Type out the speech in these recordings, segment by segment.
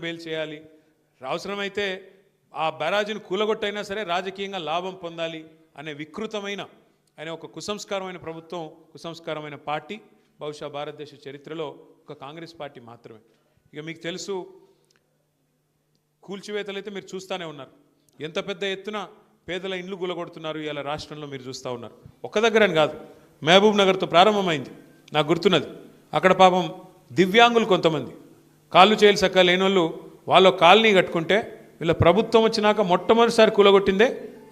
Bail చేయాలి, అవసరమైతే ఆ బ్యారాజీని కూలగొట్టైనా సరే రాజకీయంగా లాభం పొందాలి అనే వికృతమైన అనే ఒక కుసంస్కారమైన ప్రభుత్వం, కుసంస్కారమైన పార్టీ బహుశా భారతదేశ చరిత్రలో ఒక కాంగ్రెస్ పార్టీ మాత్రమే. ఇక మీకు తెలుసు, కూల్చివేతలు అయితే మీరు చూస్తూనే ఉన్నారు. ఎంత పెద్ద ఎత్తున పేదల ఇండ్లు కూలగొడుతున్నారు ఇలా రాష్ట్రంలో మీరు చూస్తూ ఉన్నారు. ఒక్క దగ్గరని కాదు, మహబూబ్ నగర్తో ప్రారంభమైంది. నాకు గుర్తున్నది, అక్కడ పాపం దివ్యాంగులు కొంతమంది కాళ్ళు చేయాలి సక్క లేని వాళ్ళు వాళ్ళ కాలనీ కట్టుకుంటే వీళ్ళ ప్రభుత్వం వచ్చినాక మొట్టమొదటిసారి కూలగొట్టిందే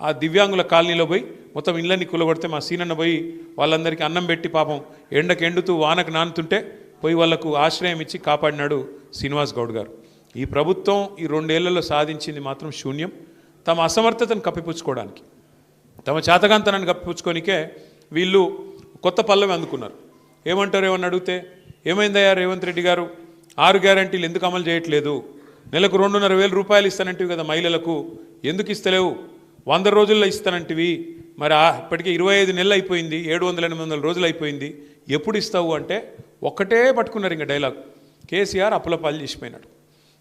ఆ దివ్యాంగుల కాలనీలో పోయి మొత్తం ఇళ్ళని కూలగొడితే మా సీనన్న పోయి వాళ్ళందరికీ అన్నం పెట్టి పాపం ఎండకు ఎండుతూ వానకు నానుతుంటే పోయి వాళ్లకు ఆశ్రయం ఇచ్చి కాపాడినాడు శ్రీనివాస్ గౌడ్ గారు. ఈ ప్రభుత్వం ఈ 2 ఏళ్లలో సాధించింది మాత్రం శూన్యం. తమ అసమర్థతను కప్పిపుచ్చుకోవడానికి, తమ చేతగాంతనాన్ని కప్పిపుచ్చుకోనికే వీళ్ళు కొత్త పల్లవి అందుకున్నారు. ఏమంటారు ఏమని అడిగితే, ఏమైందయ్యా రేవంత్ రెడ్డి గారు, 6 గ్యారంటీలు ఎందుకు అమలు చేయట్లేదు, నెలకు 2,500 రూపాయలు ఇస్తానంటివి కదా మహిళలకు, ఎందుకు ఇస్తలేవు, 100 రోజుల్లో ఇస్తానంటివి, మరి ఇప్పటికే 25 నెలలు అయిపోయింది, 700-800 రోజులు అయిపోయింది, ఎప్పుడు ఇస్తావు అంటే ఒక్కటే పట్టుకున్నారు ఇంకా డైలాగ్. కేసీఆర్ అప్పులపాలు చేసిపోయినాడు,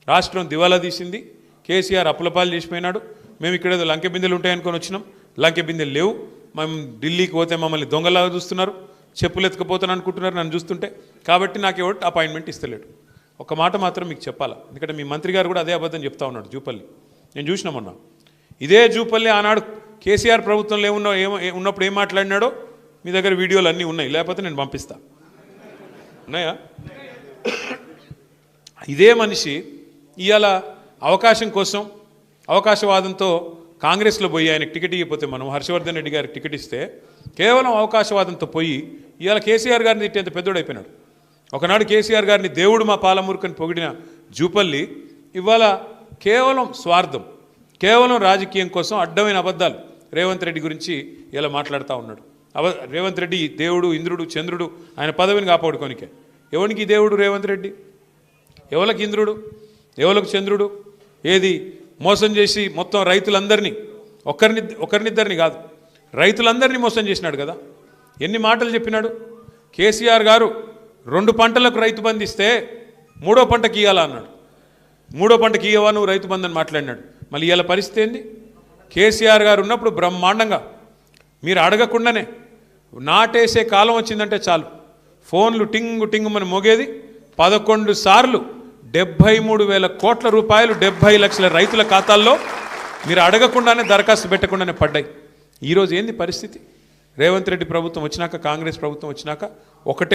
రాష్ట్రం దివాలా తీసింది, కేసీఆర్ అప్పులపాలు చేసిపోయినాడు, మేము ఇక్కడ ఏదో లంకె బిందెలు ఉంటాయనుకొని వచ్చినాం, లంకె బిందెలు లేవు, మేము ఢిల్లీకి పోతే మమ్మల్ని దొంగలాగా చూస్తున్నారు, చెప్పులు ఎత్తుకపోతాను అనుకుంటున్నారు నన్ను చూస్తుంటే, కాబట్టి నాకు ఎవరు అపాయింట్మెంట్ ఇస్తలేడు. ఒక మాట మాత్రం మీకు చెప్పాలా, ఎందుకంటే మీ మంత్రి గారు కూడా అదే అబద్ధం చెప్తా ఉన్నాడు. జూపల్లి నేను చూసినామన్నా, ఇదే జూపల్లి ఆనాడు కేసీఆర్ ప్రభుత్వంలో ఉన్నప్పుడు ఏం మాట్లాడినాడో మీ దగ్గర వీడియోలు అన్నీ ఉన్నాయి, లేకపోతే నేను పంపిస్తా, ఉన్నాయా? ఇదే మనిషి ఇవాళ అవకాశం కోసం అవకాశవాదంతో కాంగ్రెస్లో పోయి ఆయనకు టికెట్ ఇవ్వకపోతే, మనం హర్షవర్ధన్ రెడ్డి గారికి టికెట్ ఇస్తే కేవలం అవకాశవాదంతో పోయి ఇవాళ కేసీఆర్ గారిని తిట్టేంత పెద్దోడైపోయినాడు. ఒకనాడు కేసీఆర్ గారిని దేవుడు మా పాలమూరుకని పొగిడిన జూపల్లి ఇవాళ కేవలం స్వార్థం, కేవలం రాజకీయం కోసం అడ్డమైన అబద్ధాలు రేవంత్ రెడ్డి గురించి ఇలా మాట్లాడుతూ ఉన్నాడు. రేవంత్ రెడ్డి దేవుడు, ఇంద్రుడు, చంద్రుడు, ఆయన పదవిని కాపాడుకోనికే. ఎవరికి దేవుడు రేవంత్ రెడ్డి, ఎవరికి ఇంద్రుడు, ఎవరికి చంద్రుడు? ఏది మోసం చేసి మొత్తం రైతులందరినీ, ఒకరినిద్దరిని కాదు రైతులందరినీ మోసం చేసినాడు కదా. ఎన్ని మాటలు చెప్పినాడు కేసీఆర్ గారు. 2 పంటలకు రైతు బంధు ఇస్తే 3వ పంటకి ఇవ్వాలా అన్నాడు. 3వ పంటకి ఇవ్వవా నువ్వు రైతు బంధు అని మాట్లాడినాడు. మళ్ళీ ఇవాళ పరిస్థితి ఏంది? కేసీఆర్ గారు ఉన్నప్పుడు బ్రహ్మాండంగా మీరు అడగకుండానే నాటేసే కాలం వచ్చిందంటే చాలు ఫోన్లు టింగు టింగు మన మోగేది. 11 సార్లు 73,000 కోట్ల రూపాయలు 70 లక్షల రైతుల ఖాతాల్లో మీరు అడగకుండానే దరఖాస్తు పెట్టకుండానే పడ్డాయి. ఈరోజు ఏంది పరిస్థితి? రేవంత్ రెడ్డి ప్రభుత్వం వచ్చినాక, కాంగ్రెస్ ప్రభుత్వం వచ్చినాక ఒకటే